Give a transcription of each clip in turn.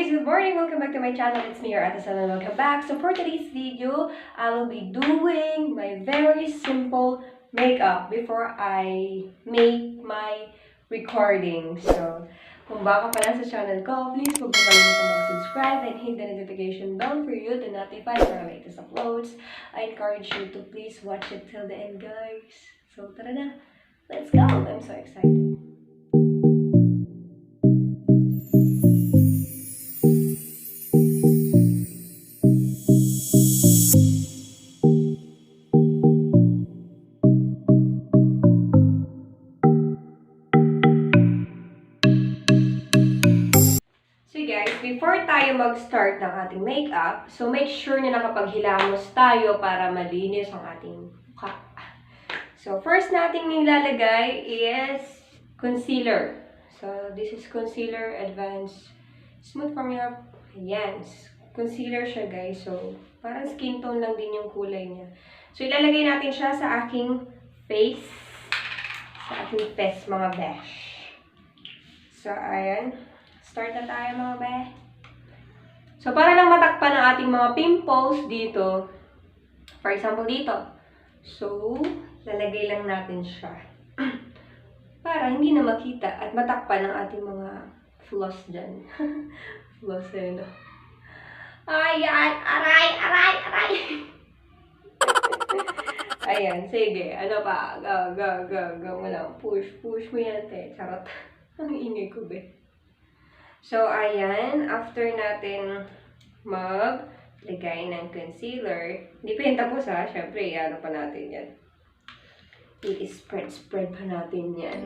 guys, good morning! Welcome back to my channel. It's me, your Ate Sal, and welcome back. So for today's video, I will be doing my very simple makeup before I make my recording. So, kung baka pa lang sa channel ko, please huwag mo kalimutan mag-subscribe and hit the notification bell for you to notify for my latest uploads. I encourage you to please watch it till the end, guys. So, tara na! Let's go! I'm so excited. Guys, before tayo mag-start ng ating makeup, so make sure na nakapaghilamos tayo para malinis ang ating mukha. So, first nating nilalagay is concealer. So, this is Concealer Advanced Smooth Formula. Ayan. Concealer siya, guys. So, parang skin tone lang din yung kulay niya. So, ilalagay natin siya sa aking face. Sa aking face, mga besh. So, ayan. Start na tayo mga be. So, para lang matakpan ang ating mga pimples dito. For example, dito. So, lalagay lang natin siya. Para hindi na makita at matakpan ang ating mga flaws dyan. Flaws yun. Ayan! Aray! Aray! Aray! Ayan, sige. Ano pa? Go mo lang. Push mo yan, te. Charot. Ang ingay ko, be. So, ayan, after natin maglagay ng concealer, hindi pa yung tapos ha, syempre, ano pa natin yan. I-spread pa natin yan.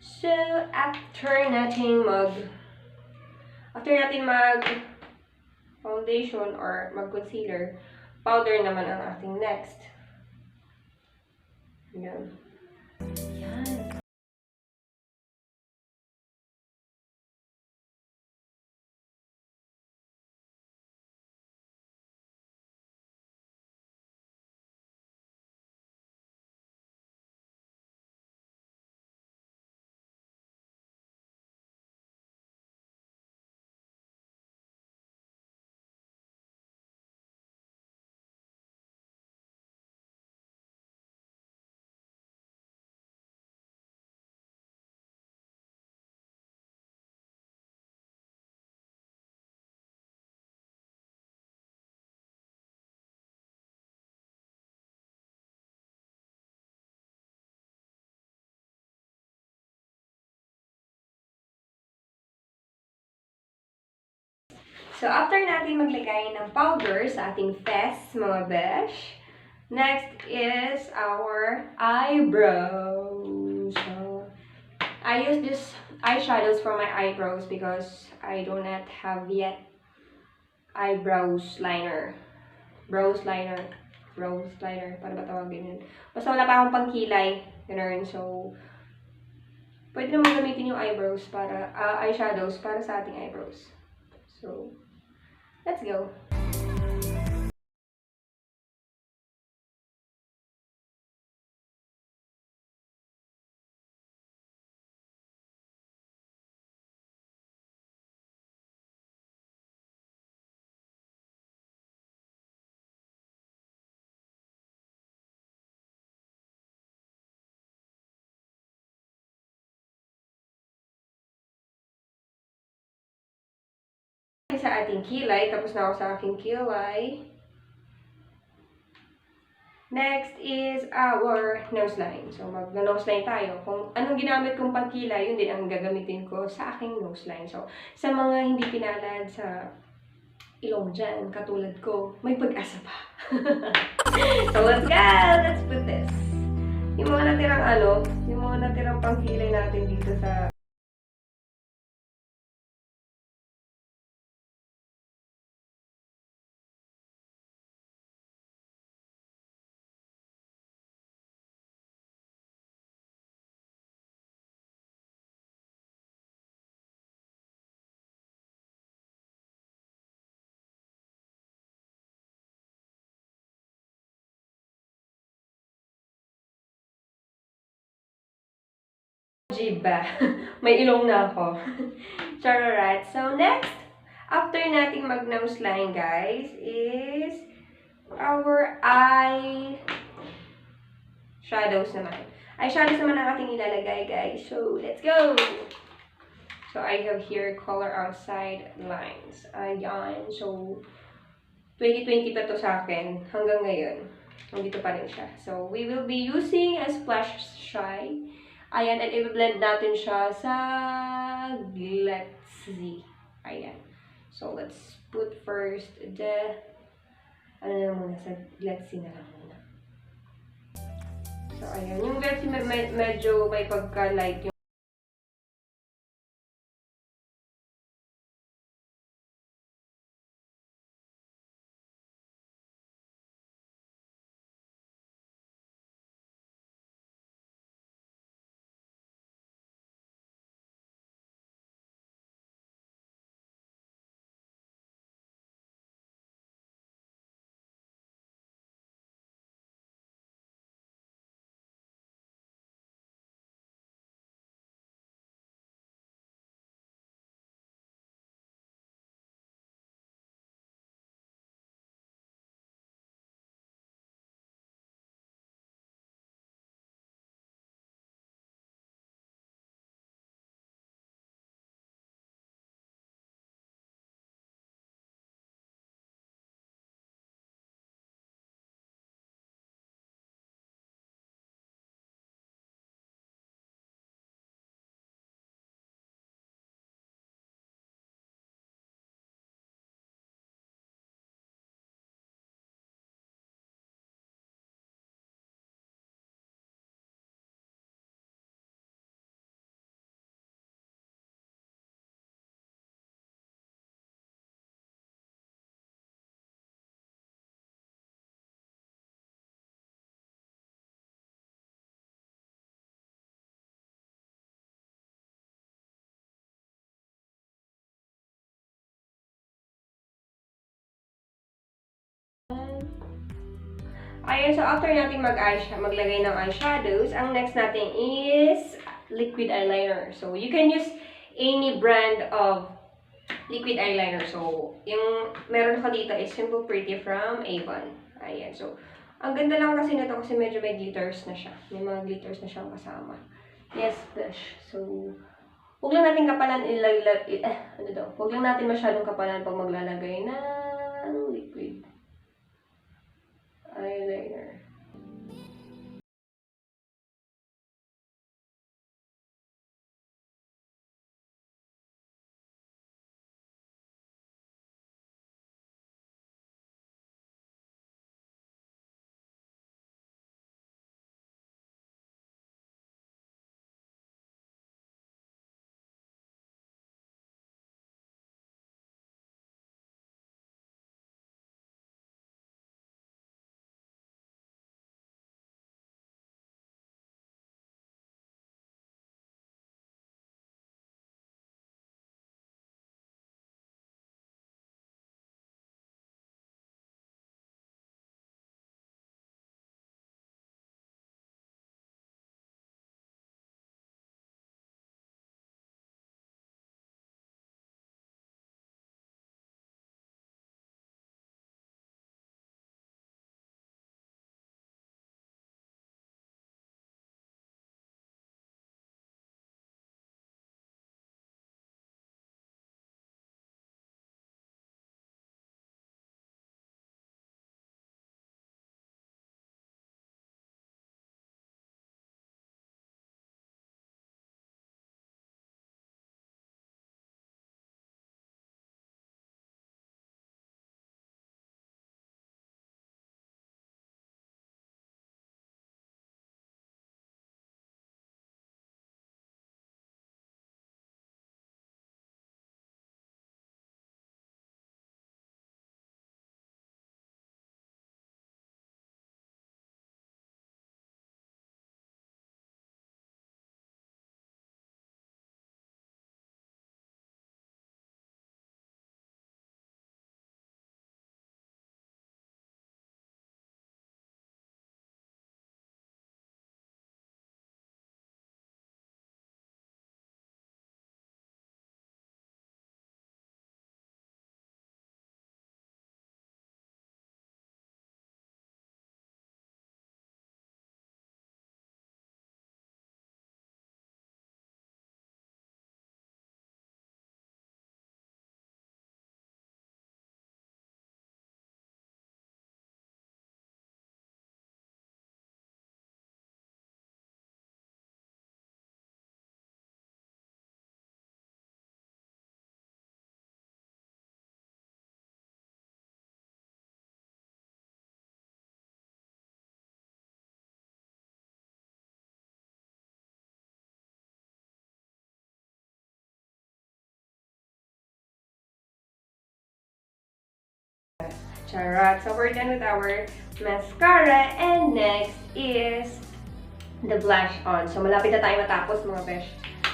So, after natin mag foundation or mag-concealer, powder naman ang ating next. Ayan. Ayan. So, after natin maglagay ng powder sa ating face, mga besh, next is our eyebrows. So, I use this eyeshadows for my eyebrows because I do not have yet eyebrows liner. Brows liner. Para ba tawagin yun? Basta wala pa akong pangkilay. Ganun. So, pwede naman gamitin yung eyebrows para, eyeshadows para sa ating eyebrows. So, let's go. Sa ating kilay, tapos na ako sa aking kilay. Next is our nose line. So, mag-nose line tayo. Kung anong ginamit kong pagkilay, yun din ang gagamitin ko sa aking nose line. So, sa mga hindi pinalad sa ilong dyan, katulad ko, may pag-asa pa. So, let's go! Let's put this. Yung mga natirang yung mga natirang pangkilay natin dito sa Jiba. May ilong na ako. Chararat. So, next, after nating mag-nose line, guys, is our eye shadows naman. Eye shadows naman ang ating ilalagay, guys. So, let's go! So, I have here color outside lines. Ayan. So, 2020 pa to sa akin. Hanggang ngayon. Nandito pa rin siya. So, we will be using a splash shy. Ayan, and i-blend natin siya sa Glitzy. Ayan. So, let's put first the, ano na muna, sa Glitzy na lang muna. So, ayan. Yung Glitzy medyo may pagka-light yung Ayan, so after natin maglagay ng eyeshadows, ang next natin is liquid eyeliner. So, you can use any brand of liquid eyeliner. So, yung meron ko dito is Simple Pretty from Avon. Ayan, so, ang ganda lang kasi nito kasi medyo may glitters na siya. May mga glitters na siyang kasama. Yes, blush. So, huwag lang natin kapalan huwag lang natin masyadong kapalan pag maglalagay ng liquid eyeliner. Charot. So, we're done with our mascara. And next is the blush on. So, malapit na tayo matapos, mga besh.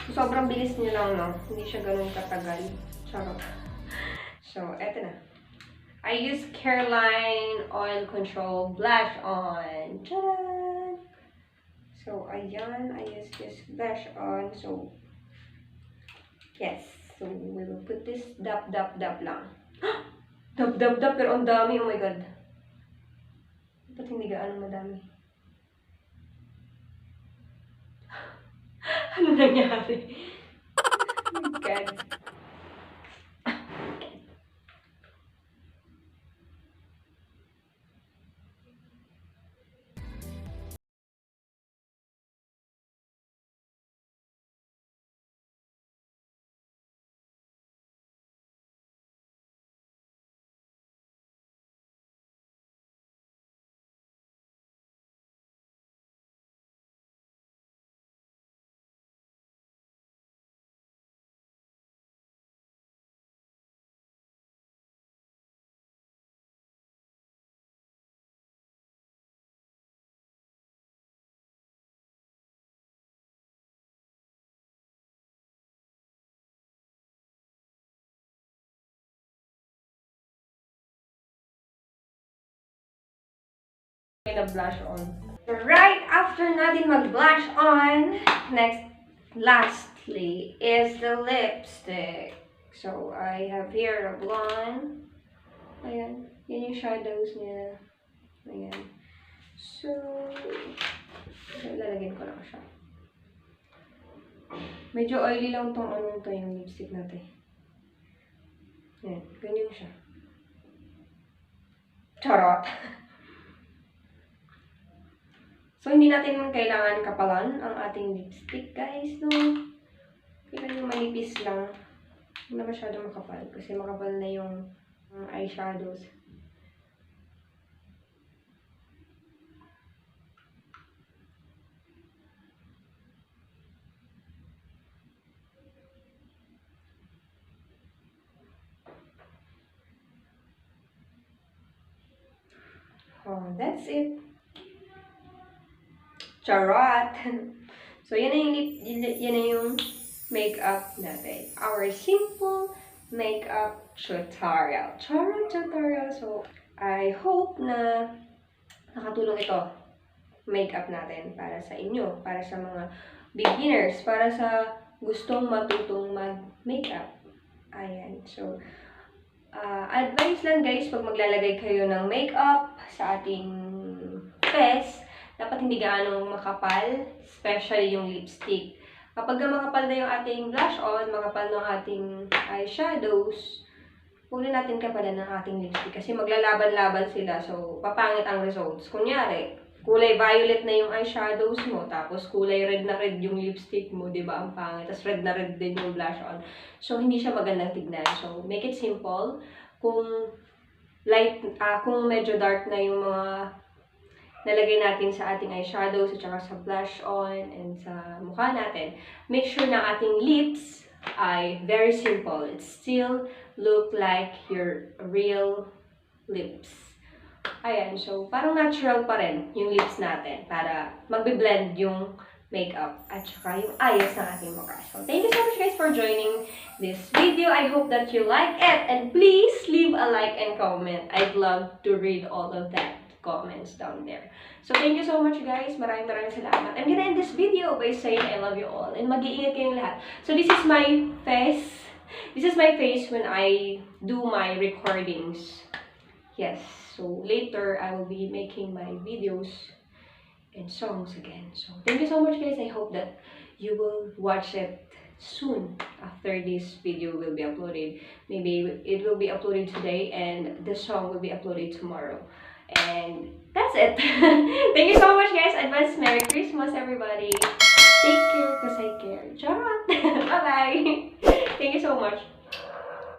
So, sobrang bilis nyo lang, no? Hindi siya ganun katagal. Charot. So, eto na. I use Careline Oil Control Blush on. Tcharan! So, ayan. I use this blush on. So, yes. So, we will put this dap lang. Dap, pero ang dami. Oh my God. Ba't hindi gaano madami? Ano nangyari? Oh my God. Na blush on. Right after natin mag-blush on, lastly, is the lipstick. So, I have here a blonde. Ayan. Yan yung shadows niya. Ayan. So, lalagyan ko lang siya. Medyo oily lang tong ano to yung lipstick natin. Ayan. Ganyan siya. Charot! So, hindi natin kailangan kapalan ang ating lipstick, guys, no? Kailangan yung manipis lang. Hindi na masyado makapal kasi makapal na yung eyeshadows. Oh, that's it. Charot! So, yan na yung makeup natin. Our simple makeup tutorial. Charot tutorial. So, I hope na nakatulong ito makeup natin para sa inyo, para sa mga beginners, para sa gustong matutong mag-makeup. Ayan. So, advice lang guys, pag maglalagay kayo ng makeup sa ating face, dapat hindi gaano makapal, especially yung lipstick. Kapag makapal na yung ating blush on, makapal na yung ating eyeshadows, huwag na natin kapalan ng ating lipstick kasi maglalaban-laban sila. So, papangit ang results. Kunyari, kulay violet na yung eyeshadows mo, tapos kulay red na red yung lipstick mo, di ba? Ang pangit. Tapos red na red din yung blush on. So, hindi siya magandang tignan. So, make it simple. Kung kung medyo dark na yung mga nalagay natin sa ating eyeshadows at saka sa blush on and sa mukha natin, make sure na ating lips ay very simple. It still look like your real lips. Ayan, so parang natural pa rin yung lips natin para magbe-blend yung makeup at saka yung ayos ng ating mukha. So, thank you so much guys for joining this video. I hope that you like it and please leave a like and comment. I'd love to read all of that comments down there. So, thank you so much guys. Maraming salamat. I'm gonna end this video by saying I love you all and mag-iingat kayong lahat. So, this is my face. This is my face when I do my recordings. Yes. So, later, I will be making my videos and songs again. So, thank you so much guys. I hope that you will watch it soon after this video will be uploaded. Maybe it will be uploaded today and the song will be uploaded tomorrow. And that's it. Thank you so much guys. Advance Merry Christmas everybody. Take care because I care. Charot. Bye-bye. Thank you so much.